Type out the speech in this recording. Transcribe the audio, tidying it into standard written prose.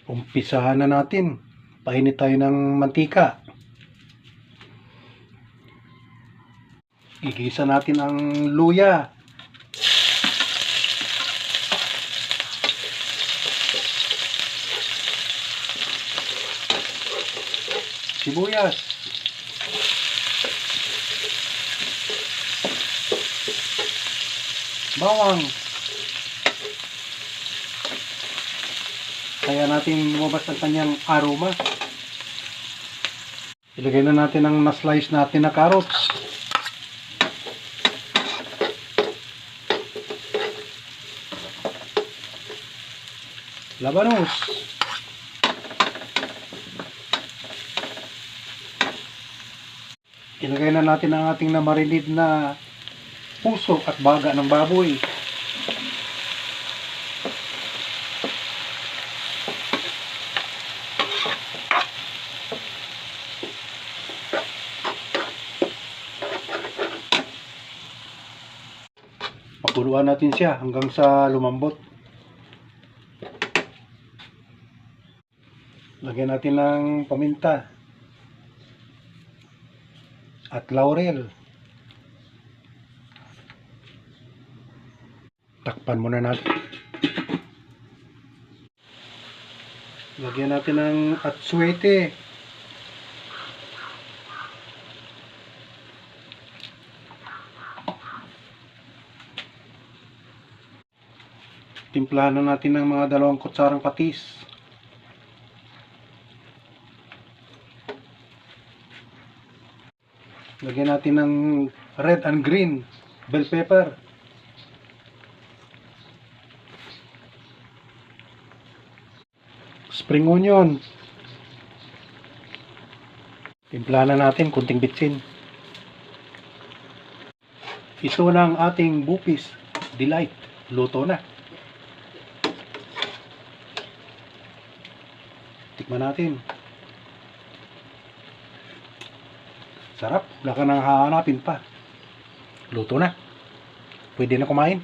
Umpisahan na natin. Painit tayo ng mantika. Igisa natin ang luya. Sibuyas. Bawang. Kaya natin lumabas ang kanyang aroma. Ilagay na natin ang na-slice natin na carrots. Labanos. Ilagay na natin ang ating na-marinate na puso at baga ng baboy. Pakuluan natin siya hanggang sa lumambot. Lagyan natin ng paminta at laurel. Takpan muna natin. Lagyan natin ng atsuete. Timplahan na natin ng mga 2 kutsarang patis. Lagyan natin ng red and green bell pepper. Spring onion. Timplahan na natin kunting bitsin. Ito na ang ating Bupis Delight. Luto na. Tikman natin. Sarap. Wala ka nang hahanapin pa. Luto na. Pwede na kumain.